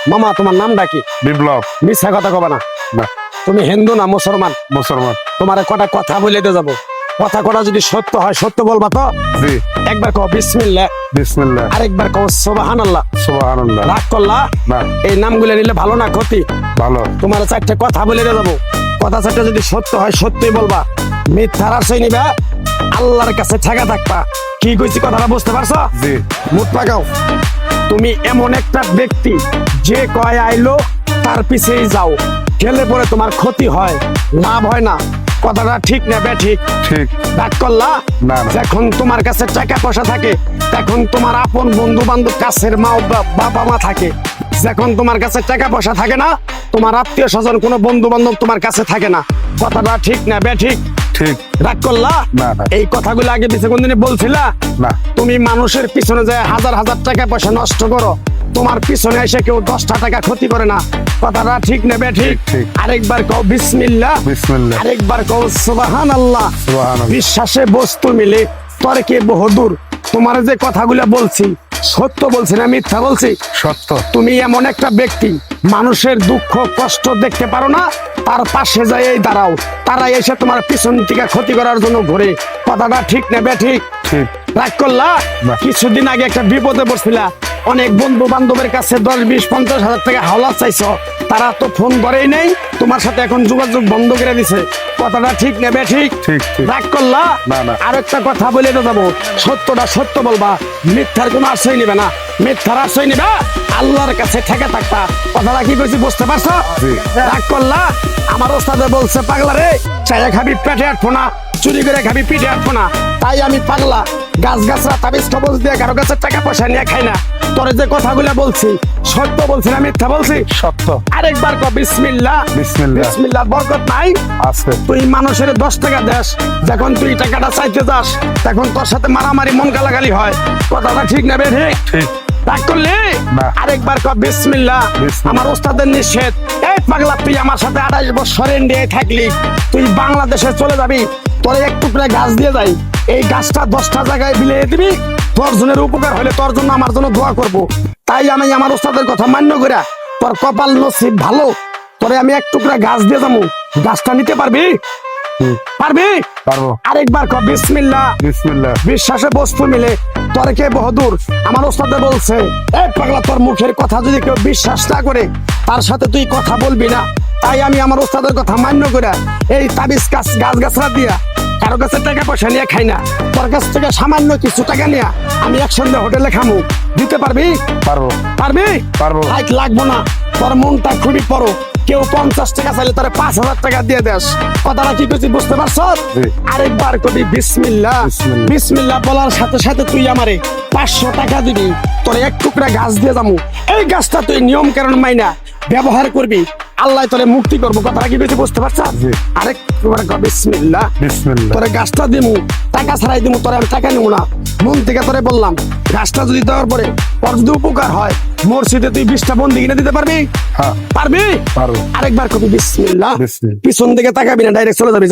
মামা তোমার নামটা কি? বিপ্লব। মিথ্যা কথা কবা না। না। তুমি হিন্দু না মুসলমান? মুসলমান। তোমার কটা কথা বলে দিয়ে যাবো, কথা কটা যদি সত্য হয় সত্য বলবা তো? জি। একবার কও বিসমিল্লাহ। বিসমিল্লাহ। আরেকবার কও সুবহানাল্লাহ। সুবহানাল্লাহ। রাগ করলা? না। এই নামগুলো নিলে ভালো না ক্ষতি? ভালো। তোমার চারটে কথা বলে দিয়ে যাবো, কথা চারটে যদি সত্য হয় সত্যই বলবা, মিথ্যার আশ্রয় নিবা, আল্লাহর কাছে ঠেকা থাকবা। কি কইছি কথাটা বুঝতে পারছো? জি। মুখ পাকাও। তুমি এমন একটা ব্যক্তি যে কয় আইলো তার পিছেই যাও, গেলে পরে তোমার ক্ষতি হয়, লাভ হয় না। কথাটা ঠিক না বে ঠিক? ঠিক। ডাক করলা? না। যখন তোমার কাছে টাকা পয়সা থাকে, তখন তোমার আপন বন্ধু বান্ধব, কাছের মা বাবা মা থাকে। যখন তোমার কাছে টাকা পয়সা থাকে না, তোমার আত্মীয় স্বজন কোনো বন্ধু বান্ধব তোমার কাছে থাকে না। কথাটা ঠিক না বে ঠিক? ঠিক। রাগ করলা? না। এই কথাগুলো আগে পিছে কোনদিন বলছিলা? না। তুমি মানুষের পিছনে যায় হাজার হাজার টাকা পয়সা নষ্ট করো, তোমার পিছনে এসে কেউ 10টা টাকা ক্ষতি করে না। কথাটা ঠিক নেবে ঠিক? ঠিক। আরেকবার কও বিসমিল্লাহ। বিসমিল্লাহ। আরেকবার কও সুবহানাল্লাহ। সুবহানাল্লাহ। বিশ্বাসে বস্তু মিলে তর্কে বহুদূর। তোমার যে কথাগুলো বলছি সত্য বলছি না মিথ্যা বলছি? সত্য। তুমি এমন একটা ব্যক্তি, মানুষের দুঃখ কষ্ট দেখতে পারো না, তার পাশে যাই দাঁড়াও, তারা এসে তোমার পিছন থেকে ক্ষতি করার জন্য ঘুরে। কথাটা ঠিক নেবে ঠিক? ঠিক। রাগ করলা? না। কিছুদিন আগে একটা বিপদে পড়ছিলা, অনেক বন্ধু বান্ধবের কাছে 10, 20, 50 হাজার টাকা হাওলা চাইছো, তারা তো ফোন করেই নেই, তোমার সাথে এখন যোগাযোগ বন্ধ করে দিছে। কথাটা ঠিক নেবে ঠিক? ঠিক। ঠিক। রাগ করলা? না। না। আর একটা কথা বলে তো যাবো, সত্যটা সত্য বলবা, মিথ্যার কোনো আশ্রয় নিবে না। মিথ্যার আশ্রয় নিবা, আল্লাহর কাছে ঠেকে থাকবা। কথাটা কি কইছি বুঝতে পারছো? জি। রাগ করলা? আমার ওস্তাদে বলছে পাগলা রে, চাইয়া খাবি পেটে আটবো না, চুরি করে খাবি পিঠে আটবো না। তাই আমি পাগলা, গাছ গাছরা তাবিজ কবজ দিয়ে কারো কাছে টাকা পয়সা নিয়ে খাই না। তোরে যে কথাগুলো বলছি সত্য বলছি না মিথ্যা বলছি? সত্য। আরেকবার কও বিসমিল্লাহ। বিসমিল্লাহ। বিসমিল্লাহ বরকত নাই? আছে। তুই মানুষের 10 টাকা দেস, যখন তুই টাকাটা চাইতে যাস তখন তোর সাথে মারামারি মন গালাগালি হয়। কথাটা ঠিক না বে ঠিক? ঠিক। রাগ করলি? না। আরেকবার কও বিসমিল্লাহ। বিসমিল্লাহ। আমার ওস্তাদের নিষেধ। এই পাগলা, তুই আমার সাথে 28 বছর ইন্ডিয়ায় থাকলি, তুই বাংলাদেশে চলে যাবি, তোর এক টুকরা গাছ দিয়ে যাই, এই গাছটা 10টা জায়গায় বিলিয়ে দিবি, তোর জনের উপকার হলে তোর জন্য আমার জন্য দোয়া করব। তাই আমি আমার ওস্তাদের কথা মান্য করে, তোর কপাল নসিব ভালো, তোরে আমি এক টুকরা গাছ দিয়ে যাবো, গাছটা নিতে পারবি? পারবি? পারবো। আরেকবার কও বিসমিল্লাহ। বিসমিল্লাহ। বিশ্বাসে বস্তু মিলে তর্কে বহুদূর। আমার ওস্তাদে বলছে, এই পাগলা, তোর মুখের কথা যদি কেউ বিশ্বাস না করে, তার সাথে তুই কথা বলবি না। তাই আমি আমার ওস্তাদের কথা মান্য করে এই তাবিজ গাছ গাছরা দিয়া কারো কাছে টাকা পয়সা নিয়ে খাই না, তোর কাছ থেকে সামান্য কিছু টাকা নিয়ে আমি একসঙ্গে হোটেলে খামু। দিতে পারবি? পারবো। পারবি? পারবো। হাইট লাগবো না, তোর মনটা খুবই বড়। কেউ 50 টাকা চাইলে তোর 5,000 টাকা দিয়ে দেস। কথাটা কি কইছি বুঝতে পারছো? জি। আরেকবার কবি বিসমিল্লাহ। বিসমিল্লাহ। বিসমিল্লাহ বলার সাথে সাথে তুই আমারে 500 টাকা দিবি, তোর এক টুকরা গাছ দিয়ে যাবো। এই গাছটা তুই নিয়ম কারণ মাইনা ব্যবহার করবি, আল্লাহ তোরে মুক্তি করবো। কথাটা কি কইছি বুঝতে পারছো? জি। আরেকবার কবি বিসমিল্লাহ। বিসমিল্লাহ। তোরে গাছটা দিমু, টাকা ছাড়াই দিমু, তোরে আমি টাকা নিবো না, মন থেকে তোরে বললাম। গাছটা যদি দেওয়ার পরে তোর যদি উপকার হয়, মসজিদে তুই 20টা বন্দি কিনে দিতে পারবি? হ্যাঁ। পারবি? পারবো। আরেকবার কবি বিসমিল্লাহ। বিসমিল্লাহ। পিছন দিকে তাকাবি না, ডাইরেক্ট চলে যাবি, যা।